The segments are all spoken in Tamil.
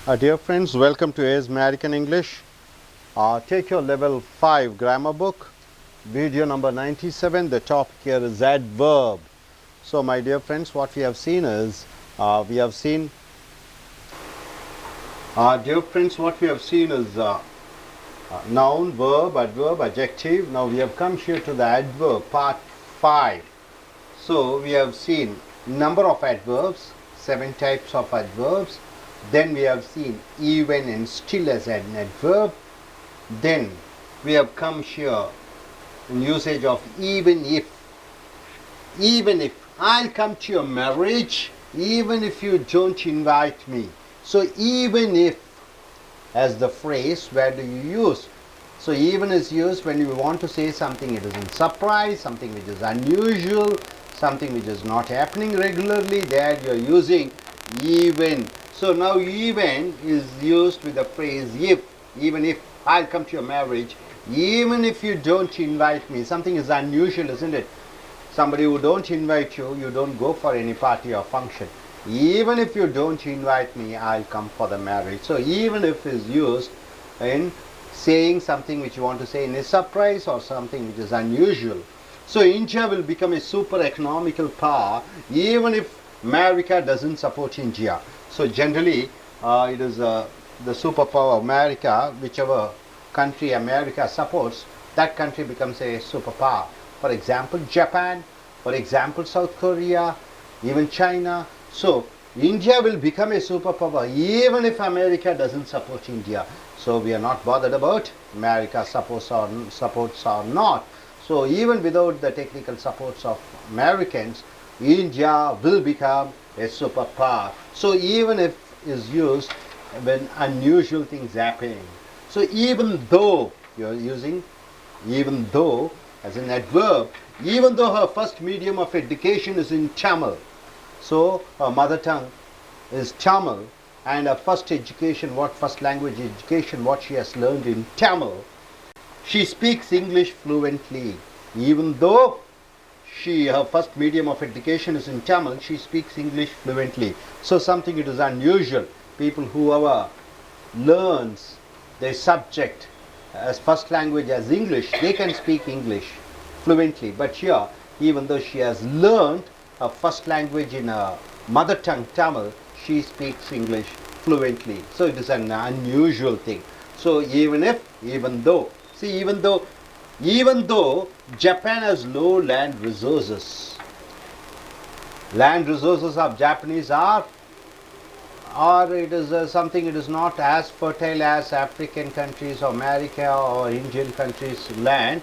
Dear friends, welcome to AS American English. Take your level 5 grammar book, video number 97. The topic here is adverb. So my dear friends, what we have seen is, noun, verb, adverb, adjective. Now we have come here to the adverb, part 5. So we have seen number of adverbs, 7 types of adverbs. Then we have seen even and still as an adverb. Then we have come here in usage of even if. Even if I'll come to your marriage, even if you don't invite me. So even if as the phrase, where do you use? So even is used when you want to say something it is in surprise, something which is unusual, something which is not happening regularly. There you are using even. So now even is used with the phrase if. Even if I'll come to your marriage, even if you don't invite me. Something is unusual, isn't it? Somebody who don't invite you, you don't go for any party or function. Even if you don't invite me, I'll come for the marriage. So even if is used in saying something which you want to say in a surprise or something which is unusual. So India will become a super economical power even if America doesn't support India. So generally it is the superpower America, whichever country America supports, that country becomes a superpower. For example, Japan, for example, South Korea, even China. So India will become a superpower even if America doesn't support India. So we are not bothered about America supports or not. So even without the technical supports of Americans, India will become a superpower. So even if is used when unusual things happen. So even though you are using even though as an adverb, even though her first medium of education is in Tamil, so her mother tongue is Tamil, and her first education, first language education, what she has learned in Tamil, she speaks English fluently. Even though her first medium of education is in Tamil, she speaks English fluently. So something it is unusual. People whoever learns their subject as first language as English, they can speak English fluently. But here, even though she has learned her first language in her mother tongue Tamil, she speaks English fluently. So it is an unusual thing. So even though Japan has low land resources, land resources of Japanese are, or it is something it is not as fertile as African countries or America or Indian countries' land.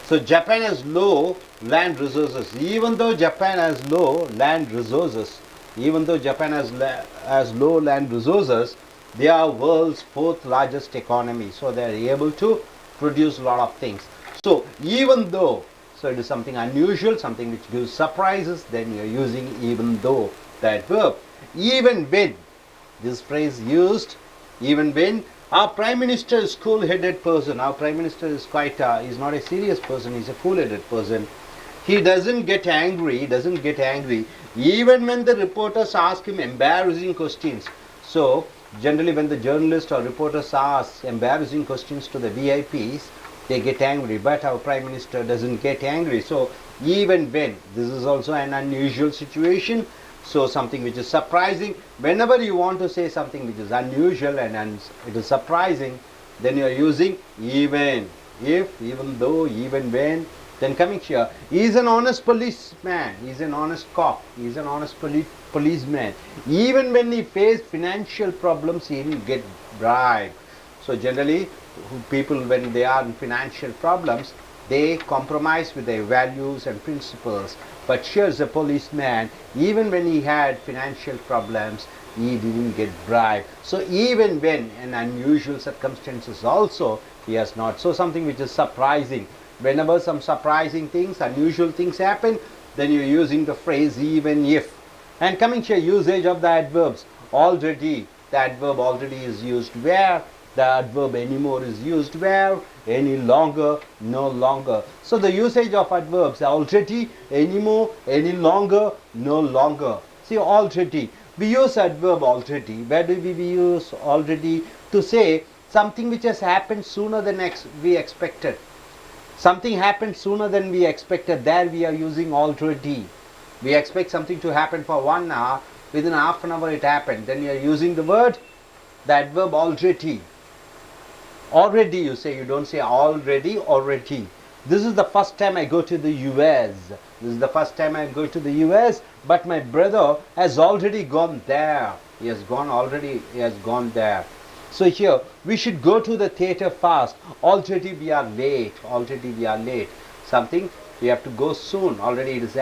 So Japan has low land resources. Even though Japan has low land resources, low land resources, they are world's 4th largest economy. So they are able to produce a lot of things. So even though, so it is something unusual, something which gives surprises, then you are using even though, that verb. Even when, this phrase used, even when our Prime Minister is cool-headed person. Our Prime Minister is he's not a serious person, he's a cool-headed person. He doesn't get angry, even when the reporters ask him embarrassing questions. So generally when the journalists or reporters ask embarrassing questions to the VIPs, they get angry, but our Prime Minister doesn't get angry. So even when, this is also an unusual situation. So something which is surprising. Whenever you want to say something which is unusual and it is surprising, then you are using even. If, even though, even when. Then coming here, he is an honest policeman, he is an honest cop, he is an honest policeman. Even when he faced financial problems, he didn't get bribed. So generally, people when they are in financial problems, they compromise with their values and principles. But here's a policeman, even when he had financial problems, he didn't get bribed. So even when in unusual circumstances also, he has not. So something which is surprising. Whenever some surprising things, unusual things happen, then you're using the phrase even if. And coming here, usage of the adverbs. Already, the adverb already is used where. The adverb anymore is used where, any longer, no longer. So the usage of adverbs already, anymore, any longer, no longer. See, already. We use adverb already. Where do we use already? To say something which has happened sooner than we expected. Something happened sooner than we expected. There we are using already. We expect something to happen for 1 hour. Within half an hour it happened. Then you are using the adverb already. Already you say, you don't say already, already. This is the first time I go to the US. This is the first time I go to the US, but my brother has already gone there. He has gone there. So here, we should go to the theater fast. Already we are late. Already we are late. Something, we have to go soon. Already it is,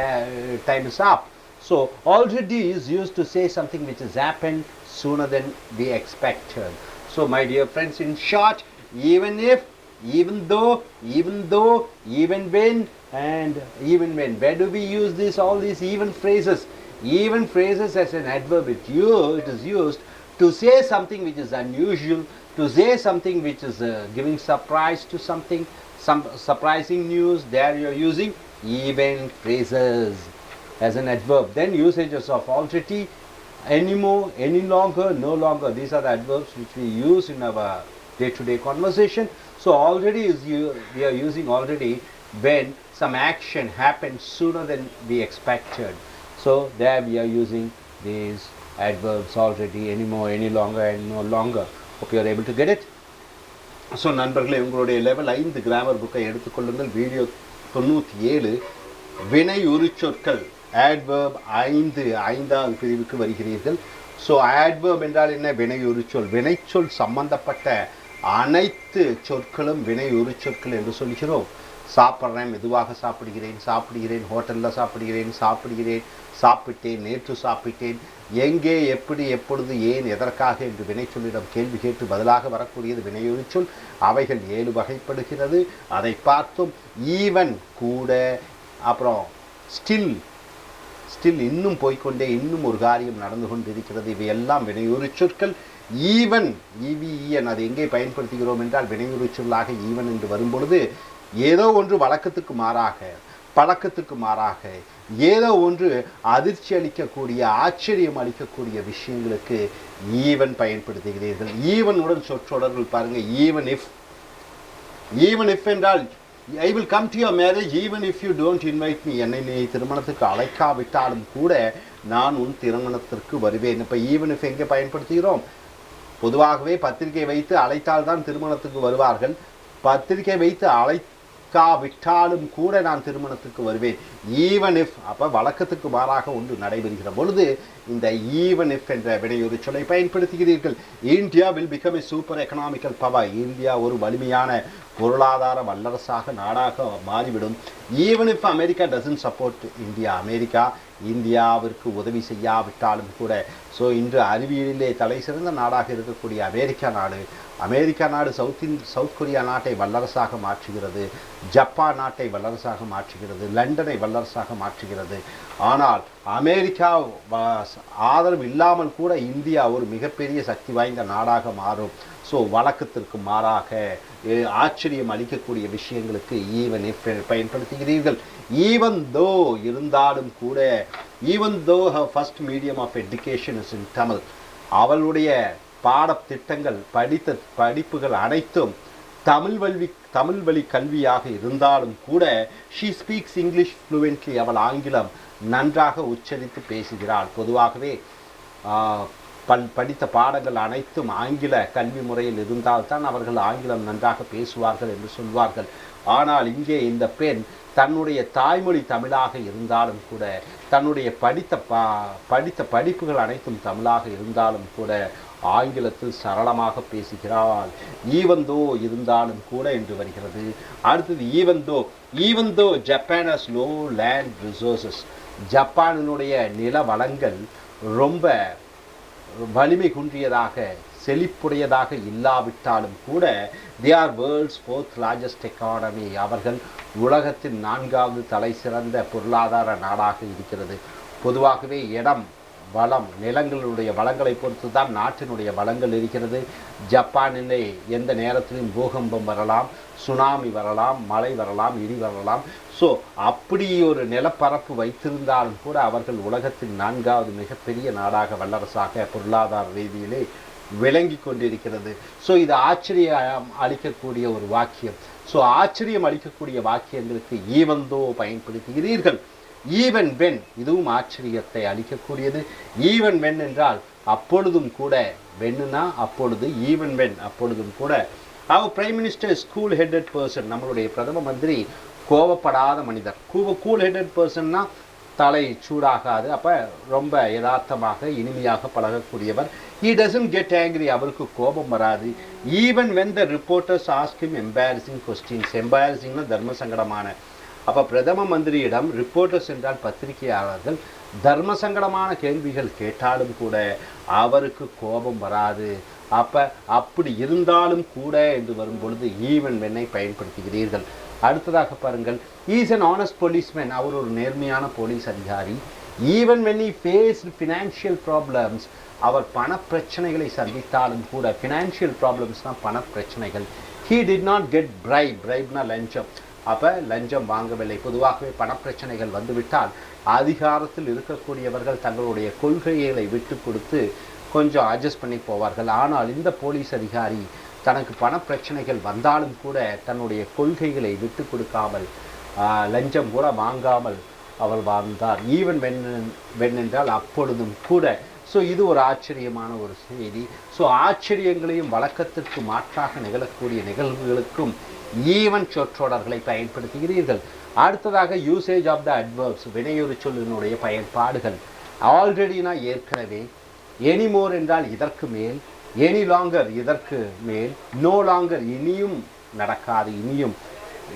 time is up. So already is used to say something which has happened sooner than we expected. So my dear friends, in short, even if, even though, even when, and even when. Where do we use this? All these even phrases. Even phrases as an adverb, it is used to say something which is unusual, to say something which is giving surprise to something, some surprising news. There you are using even phrases as an adverb. Then usages of already, anymore, any longer, no longer. These are the adverbs which we use in our day-to-day conversation. So already we are using already when some action happens sooner than we expected. So there we are using these adverbs already, anymore, any longer, and no longer. Hope you are able to get it. So நண்பர்களே, உங்களுடைய லெவல் 5 கிராமர் புக்கை எடுத்துக்கொள்ளுங்கள். வீடியோ 97 வினை உரிச்சொற்கள் adverb 5வது பிரிவுக்கு வருகிறீர்கள். ஸோ adverb என்றால் என்ன? வினை உரிச்சொல். வினைச்சொல் சம்பந்தப்பட்ட அனைத்து சொற்களும் வினை உரிச்சொற்கள் என்று சொல்கிறோம். சாப்பிட்றேன், மெதுவாக சாப்பிடுகிறேன், ஹோட்டலில் சாப்பிடுகிறேன், சாப்பிட்டேன், நேற்று சாப்பிட்டேன், எங்கே, எப்படி, எப்பொழுது, ஏன், எதற்காக என்று வினைச்சொல்லிடம் கேள்வி கேட்டு பதிலாக வரக்கூடியது வினையுரிச்சொல். அவைகள் 7 வகைப்படுகிறது. அதை பார்த்தோம். ஈவன், கூட, அப்புறம் ஸ்டில், இன்னும் போய்கொண்டே, இன்னும் ஒரு காரியம் நடந்து கொண்டிருக்கிறது. இவையெல்லாம் வினையுரிச்சொற்கள். ஈவன், EVEN, அதை எங்கே பயன்படுத்துகிறோம் என்றால் வினையுரிச்சொல்லாக ஈவன் என்று வரும்பொழுது ஏதோ ஒன்று வழக்கத்துக்கு மாறாக, பழக்கத்துக்கு மாறாக, ஏதோ ஒன்று அதிர்ச்சி அளிக்கக்கூடிய, ஆச்சரியம் அளிக்கக்கூடிய விஷயங்களுக்கு ஈவன் பயன்படுத்துகிறீர்கள். ஈவனுடன் சொற்றொடர்கள் பாருங்கள். ஈவன் இஃப் என்றால் I will come to your marriage even if you don't invite me. என்னை நீ திருமணத்துக்கு அழைக்காவிட்டாலும் கூட நான் உன் திருமணத்திற்கு வருவேன். இப்போ ஈவன் இஃப் எங்கே பயன்படுத்துகிறோம்? பொதுவாகவே பத்திரிகை வைத்து அழைத்தால்தான் திருமணத்துக்கு வருவார்கள். பத்திரிகை வைத்து அழைக்காவிட்டாலும் கூட நான் திருமணத்துக்கு வருவேன். ஈவன் இஃப், அப்போ வழக்கத்துக்கு மாறாக ஒன்று நடைபெறுகிற பொழுது இந்த ஈவன் இஃப் என்ற வினையொரு சொல்லை பயன்படுத்துகிறீர்கள். India will become a super economical power. India ஒரு வலிமையான பொருளாதார வல்லரசாக, நாடாக மாறிவிடும். Even if America doesn't support India. America இந்தியாவிற்கு உதவி செய்யாவிட்டாலும் கூட. ஸோ இன்று அறிவியலிலே தலை சிறந்த நாடாக இருக்கக்கூடிய அமெரிக்கா நாடு சவுத் கொரியா நாட்டை வல்லரசாக மாற்றுகிறது, ஜப்பான் நாட்டை வல்லரசாக மாற்றுகிறது, லண்டனை வல்லரசாக மாற்றுகிறது. ஆனால் அமெரிக்கா ஆதரவு இல்லாமல் கூட இந்தியா ஒரு மிகப்பெரிய சக்தி வாய்ந்த நாடாக மாறும். ஸோ வழக்கத்திற்கு மாறாக, ஆச்சரியம் அளிக்கக்கூடிய விஷயங்களுக்கு ஈவன் இஃப் பயன்படுத்துகிறீர்கள். ஈவன் தோ, இருந்தாலும் கூட. Even though her first medium of education is in Tamil. அவளுடைய பாடத்திட்டங்கள், படிப்புகள் அனைத்தும் தமிழ் வழி கல்வியாக இருந்தாலும் கூட ஷீ ஸ்பீக்ஸ் இங்கிலீஷ் ஃப்ளூவென்ட்லி. அவள் ஆங்கிலம் நன்றாக உச்சரித்து பேசுகிறாள். பொதுவாகவே படித்த பாடங்கள் அனைத்தும் ஆங்கில கல்வி முறையில் இருந்தால்தான் அவர்கள் ஆங்கிலம் நன்றாக பேசுவார்கள் என்று சொல்வார்கள். ஆனால் இங்கே இந்த பெண் தன்னுடைய தாய்மொழி தமிழாக இருந்தாலும் கூட, தன்னுடைய படித்த படிப்புகள் அனைத்தும் தமிழாக இருந்தாலும் கூட ஆங்கிலத்தில் சரளமாக பேசுகிறாள். ஈவன் தோ, இருந்தாலும் கூட என்று வருகிறது. அடுத்தது even though Japan has low land resources. ஜப்பானினுடைய நில வளங்கள் ரொம்ப வலிமை குன்றியதாக, செழிப்புடையதாக இல்லாவிட்டாலும் கூட they are world's 4th largest economy. அவர்கள் உலகத்தின் 4வது தலை சிறந்த பொருளாதார நாடாக இருக்கிறது. பொதுவாகவே இடம் வளம், நிலங்களுடைய வளங்களை பொறுத்து தான் நாட்டினுடைய வளங்கள் இருக்கிறது. ஜப்பானிலே எந்த நேரத்திலும் பூகம்பம் வரலாம், சுனாமி வரலாம், மழை வரலாம், இடி வரலாம். ஸோ அப்படி ஒரு நிலப்பரப்பு வைத்திருந்தாலும் கூட அவர்கள் உலகத்தின் 4வது மிகப்பெரிய நாடாக, வல்லரசாக பொருளாதார ரீதியிலே விளங்கி கொண்டிருக்கிறது. ஸோ இது ஆச்சரியம் அளிக்கக்கூடிய ஒரு வாக்கியம். ஸோ ஆச்சரியம் அளிக்கக்கூடிய வாக்கியங்களுக்கு ஈவந்தோ பயன்படுத்துகிறீர்கள். ஈவன் வென், இதுவும் ஆச்சரியத்தை அளிக்கக்கூடியது. ஈவன் வென் என்றால் அப்பொழுதும் கூட, வென்னுனா அப்பொழுது, ஈவன் வென் அப்பொழுதும் கூட. அவர் prime minister cool headed person, நம்மளுடைய பிரதம மந்திரி கோவப்படாத மனிதர். கூல் ஹெட்டட் பர்சன்னா தலை சூடாகாது, அப்போ ரொம்ப யதார்த்தமாக இனிமையாக பழகக்கூடியவர். he doesn't get angry, அவருக்கு கோபம் வராது. even when the reporters ask him embarrassing questions, embarrassingனா தர்ம சங்கடமான. அப்போ பிரதம மந்திரியிடம் ரிப்போர்ட்டர்ஸ் என்றால் பத்திரிகையாளர்கள் தர்ம சங்கடமான கேள்விகள் கேட்டாலும் கூட அவருக்கு கோபம் வராது. அப்போ அப்படி இருந்தாலும் கூட என்று வரும்பொழுது ஈவன் வென்னை பயன்படுத்துகிறீர்கள். அடுத்ததாக பாருங்கள், இஸ் an honest policeman, அவர் ஒரு நேர்மையான போலீஸ் அதிகாரி. Even when he faced financial problems, அவர் பண பிரச்சனைகளை சந்தித்தாலும் கூட, ஃபினான்ஷியல் ப்ராப்ளம்ஸ்னால் பண பிரச்சனைகள். he did not get bribeனா லஞ்சம். அப்போ லஞ்சம் வாங்கவில்லை. பொதுவாகவே பணப்பிரச்சனைகள் வந்துவிட்டால் அதிகாரத்தில் இருக்கக்கூடியவர்கள் தங்களுடைய கொள்கைகளை விட்டு கொடுத்து கொஞ்சம் அட்ஜஸ்ட் பண்ணி போவார்கள். ஆனால் இந்த போலீஸ் அதிகாரி தனக்கு பணப்பிரச்சனைகள் வந்தாலும் கூட தன்னுடைய கொள்கைகளை விட்டு கொடுக்காமல், லஞ்சம் கூட வாங்காமல் அவர் வாழ்ந்தார். ஈவன் வென் என்றால் அப்பொழுதும் கூட. ஸோ இது ஒரு ஆச்சரியமான ஒரு செய்தி. ஸோ ஆச்சரியங்களையும் வழக்கத்திற்கு மாற்றாக நிகழக்கூடிய நிகழ்வுகளுக்கும் ஈவன் சொற்றொடர்களை பயன்படுத்துகிறீர்கள். அடுத்ததாக யூசேஜ் ஆஃப் த அட்வர்ப்ஸ், வினையொரு சொல்லினுடைய பயன்பாடுகள். ஆல்ரெடினா ஏற்கனவே, எனிமோர் என்றால் இதற்கு மேல், எனி லாங்கர் இதற்கு மேல், நோ லாங்கர் இனியும் நடக்காது,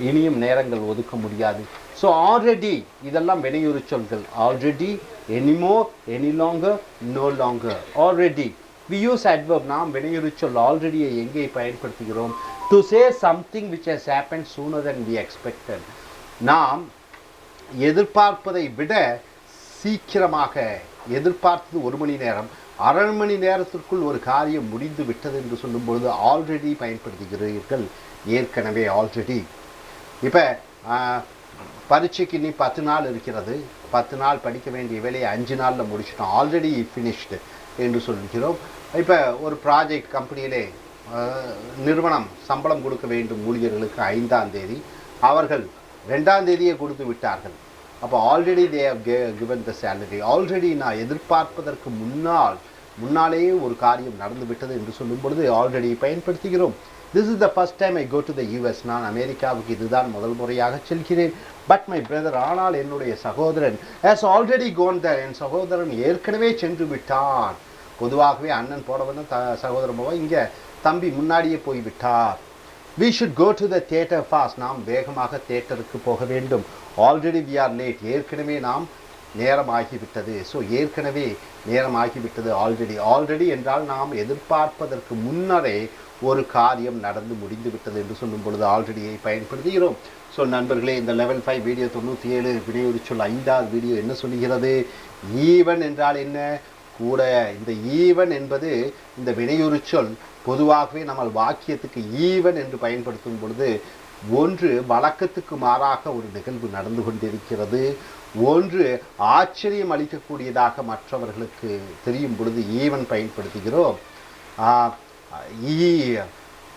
இனியும் நேரங்கள் ஒதுக்க முடியாது. ஸோ ஆல்ரெடி இதெல்லாம் வினையுறு சொல்கள். Already, anymore, any longer, no longer. Already we use adverb, நாம் வினையுறு சொல் ஆல்ரெடியை எங்கே பயன்படுத்துகிறோம்? to say something which has happened sooner than we expected. நாம் எதிர்பார்ப்பதை விட சீக்கிரமாக, எதிர்பார்த்தது 1 மணி நேரம், 1/2 மணி நேரத்திற்குள் ஒரு காரியம் முடிந்து விட்டது என்று சொல்லும்பொழுது ஆல்ரெடி பயன்படுத்துகிறீர்கள். ஏற்கனவே, ஆல்ரெடி. இப்போ பரீட்சைக்கு நீ 10 நாள் இருக்கிறது, 10 நாள் படிக்க வேண்டிய வேலையை 5 நாளில் முடிச்சிட்டோம், ஆல்ரெடி ஃபினிஷ்டு என்று சொல்கிறோம். இப்போ ஒரு ப்ராஜெக்ட் கம்பெனியிலே நிறுவனம் சம்பளம் கொடுக்க வேண்டும் ஊழியர்களுக்கு 5ஆம் தேதி, அவர்கள் 2ஆம் தேதியே கொடுத்து விட்டார்கள். அப்போ already they have given the salary. Already நான் எதிர்பார்ப்பதற்கு முன்னாலேயே ஒரு காரியம் நடந்து விட்டது என்று சொல்லும் பொழுது ஆல்ரெடி பயன்படுத்துகிறோம். This is the first time I go to the US, நான் அமெரிக்காவுக்கு இதுதான் முதல் முறையாக செல்கிறேன். பட் மை பிரதர், ஆனால் என்னுடைய சகோதரன் ஹேஸ் ஆல்ரெடி கோன் தேர், என் சகோதரன் ஏற்கனவே சென்று விட்டான். பொதுவாகவே அண்ணன் போட வந்து சகோதரன் போவா, இங்கே தம்பி முன்னாடியே போய்விட்டார். we should go to the theater fast, நாம் வேகமாக தியேட்டருக்கு போக வேண்டும். ஆல்ரெடி we are late, ஏற்கனவே நாம் நேரம் ஆகிவிட்டது. ஸோ ஏற்கனவே நேரம் ஆகிவிட்டது. ஆல்ரெடி என்றால் நாம் எதிர்பார்ப்பதற்கு முன்னரே ஒரு காரியம் நடந்து முடிந்து விட்டது என்று சொல்லும் பொழுது ஆல்ரெடியை பயன்படுத்துகிறோம். ஸோ நண்பர்களே, இந்த லெவல் 5 வீடியோ 97 வினையுறு சொல் 5வது வீடியோ என்ன சொல்கிறது? ஈவன் என்றால் என்ன? கூட. இந்த ஈவன் என்பது இந்த வினையுறு சொல் பொதுவாகவே நம்ம வாக்கியத்துக்கு ஈவன் என்று பயன்படுத்தும் பொழுது, ஒன்று வழக்கத்துக்கு மாறாக ஒரு நிகழ்வு நடந்து கொண்டிருக்கிறது, ஒன்று ஆச்சரியம் அளிக்கக்கூடியதாக மற்றவர்களுக்கு தெரியும் பொழுது ஈவன் பயன்படுத்துகிறோம்.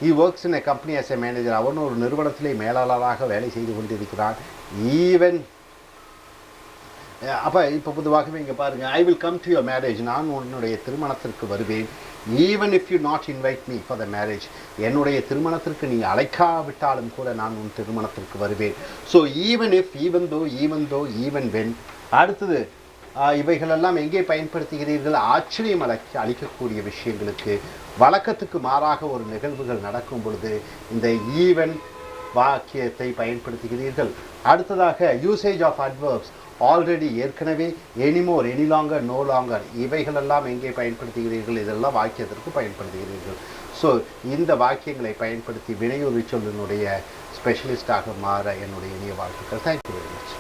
he works in a company as a manager, அவன் ஒரு நிறுவனத்திலே மேலாளராக வேலை செய்து கொண்டிருக்கிறான். ஈவன் அப்போ இப்போ பொதுவாகவே இங்கே பாருங்கள், I will come to your marriage, நான் உன்னுடைய திருமணத்திற்கு வருவேன். Even if you not invite me for the marriage, என்னுடைய திருமணத்திற்கு நீ அழைக்காவிட்டாலும் கூட நான் உன் திருமணத்திற்கு வருவேன். So even if, even though, even when. அடுத்தது இவைகளெல்லாம் எங்கே பயன்படுத்துகிறீர்கள்? ஆச்சரியம் அளிக்கக்கூடிய விஷயங்களுக்கு, வழக்கத்துக்கு மாறாக ஒரு நிகழ்வுகள் நடக்கும் பொழுது இந்த ஈவன் வாக்கியத்தை பயன்படுத்துகிறீர்கள். அடுத்ததாக யூசேஜ் ஆஃப் அட்வர்ப்ஸ், ஆல்ரெடி ஏற்கனவே, anymore, any longer, no longer, இவைகளெல்லாம் எங்கே பயன்படுத்துகிறீர்கள்? இதெல்லாம் வாக்கியத்திற்கு பயன்படுத்துகிறீர்கள். ஸோ இந்த வாக்கியங்களை பயன்படுத்தி வினையுறு சொல்லினுடைய ஸ்பெஷலிஸ்டாக மாற என்னுடைய இனிய வாழ்த்துக்கள். Thank you very much.